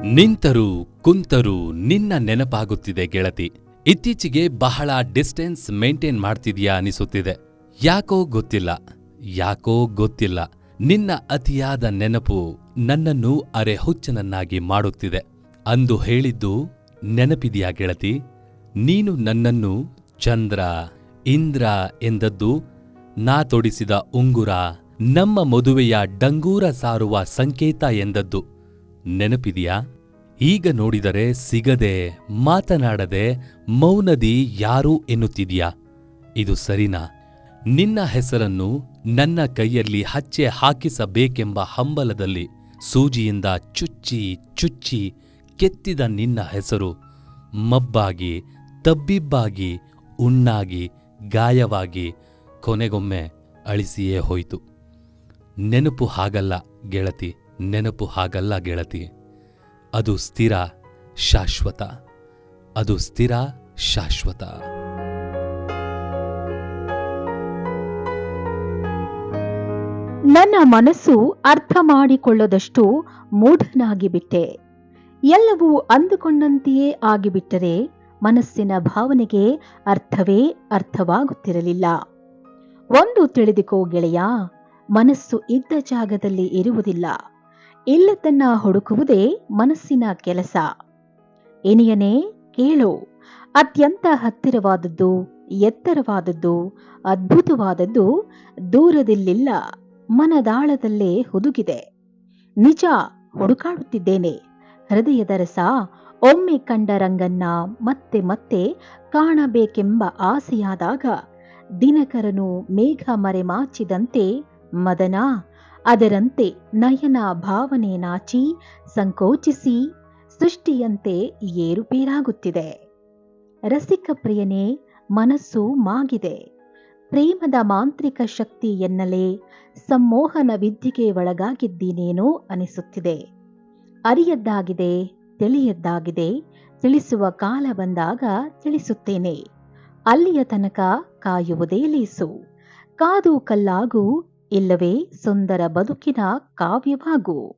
ನಿಂತರೂ ಕುಂತರೂ ನಿನ್ನ ನೆನಪಾಗುತ್ತಿದೆ ಗೆಳತಿ. ಇತ್ತೀಚೆಗೆ ಬಹಳ ಡಿಸ್ಟೆನ್ಸ್ ಮೇಂಟೈನ್ ಮಾಡ್ತಿದ್ಯಾ ಅನಿಸುತ್ತಿದೆ. ಯಾಕೋ ಗೊತ್ತಿಲ್ಲ ನಿನ್ನ ಅತಿಯಾದ ನೆನಪು ನನ್ನನ್ನು ಅರೆಹುಚ್ಚನನ್ನಾಗಿ ಮಾಡುತ್ತಿದೆ. ಅಂದು ಹೇಳಿದ್ದು ನೆನಪಿದೆಯಾ ಗೆಳತಿ? ನೀನು ನನ್ನನ್ನು ಚಂದ್ರ ಇಂದ್ರ ಎಂದದ್ದು, ನಾ ತೊಡಿಸಿದ ಉಂಗುರ ನಮ್ಮ ಮದುವೆಯ ಡಂಗೂರ ಸಾರುವ ಸಂಕೇತ ಎಂದದ್ದು ನೆನಪಿದೆಯಾ? ಈಗ ನೋಡಿದರೆ ಸಿಗದೆ ಮಾತನಾಡದೆ ಮೌನದಿ ಯಾರು ಎನ್ನುತ್ತಿದ್ಯಾ? ಇದು ಸರಿನಾ? ನಿನ್ನ ಹೆಸರನ್ನು ನನ್ನ ಕೈಯಲ್ಲಿ ಹಚ್ಚೆ ಹಾಕಿಸಬೇಕೆಂಬ ಹಂಬಲದಲ್ಲಿ ಸೂಜಿಯಿಂದ ಚುಚ್ಚಿ ಕೆತ್ತಿದ ನಿನ್ನ ಹೆಸರು ಮಬ್ಬಾಗಿ, ತಬ್ಬಿಬ್ಬಾಗಿ, ಉಣ್ಣಾಗಿ, ಗಾಯವಾಗಿ ಕೊನೆಗೊಮ್ಮೆ ಅಳಿಸಿಯೇ ಹೋಯಿತು. ನೆನಪು ಹಾಗಲ್ಲ ಗೆಳತಿ, ನೆನಪು ಹಾಗಲ್ಲ ಗೆಳತಿ. ಅದು ಸ್ಥಿರ, ಶಾಶ್ವತ. ಅದು ಸ್ಥಿರ, ಶಾಶ್ವತ. ನನ್ನ ಮನಸ್ಸು ಅರ್ಥ ಮಾಡಿಕೊಳ್ಳದಷ್ಟು ಮೂಢನಾಗಿಬಿಟ್ಟೆ. ಎಲ್ಲವೂ ಅಂದುಕೊಂಡಂತೆಯೇ ಆಗಿಬಿಟ್ಟರೆ ಮನಸ್ಸಿನ ಭಾವನೆಗೆ ಅರ್ಥವೇ ಅರ್ಥವಾಗುತ್ತಿರಲಿಲ್ಲ. ಒಂದು ತಿಳಿದುಕೋ ಗೆಳೆಯ, ಮನಸ್ಸು ಇದ್ದ ಜಾಗದಲ್ಲಿ ಇರುವುದಿಲ್ಲ. ಇಲ್ಲದನ್ನ ಹುಡುಕುವುದೇ ಮನಸ್ಸಿನ ಕೆಲಸ. ಇನಿಯನೇ ಕೇಳು, ಅತ್ಯಂತ ಹತ್ತಿರವಾದದ್ದು, ಎತ್ತರವಾದದ್ದು, ಅದ್ಭುತವಾದದ್ದು ದೂರದಿಲ್ಲಿಲ್ಲ, ಮನದಾಳದಲ್ಲೇ ಹುದುಗಿದೆ. ನಿಜ, ಹುಡುಕಾಡುತ್ತಿದ್ದೇನೆ. ಹೃದಯದ ರಸ ಒಮ್ಮೆ ಕಂಡ ರಂಗನ್ನ ಮತ್ತೆ ಮತ್ತೆ ಕಾಣಬೇಕೆಂಬ ಆಸೆಯಾದಾಗ ದಿನಕರನು ಮೇಘ ಮರೆಮಾಚಿದಂತೆ ಮದನ ಅದರಂತೆ ನಯನ ಭಾವನೆ ನಾಚಿ ಸಂಕೋಚಿಸಿ ಸೃಷ್ಟಿಯಂತೆ ಏರುಪೇರಾಗುತ್ತಿದೆ. ರಸಿಕ ಪ್ರಿಯನೇ, ಮನಸ್ಸು ಮಾಗಿದೆ. ಪ್ರೇಮದ ಮಾಂತ್ರಿಕ ಶಕ್ತಿ ಎನ್ನಲೇ ಸಂಮೋಹನ ವಿದ್ಯೆಗೆ ಒಳಗಾಗಿದ್ದೀನೇನೋ ಅನಿಸುತ್ತಿದೆ. ಅರಿಯದ್ದಾಗಿದೆ, ತಿಳಿಯದ್ದಾಗಿದೆ. ತಿಳಿಸುವ ಕಾಲ ಬಂದಾಗ ತಿಳಿಸುತ್ತೇನೆ. ಅಲ್ಲಿಯ ತನಕ ಕಾಯುವುದೇ ಲೇಸು. ಕಾದು ಕಲ್ಲಾಗು, ಇಲ್ಲವೇ ಸುಂದರ ಬದುಕಿನ ಕಾವ್ಯವಾಗು.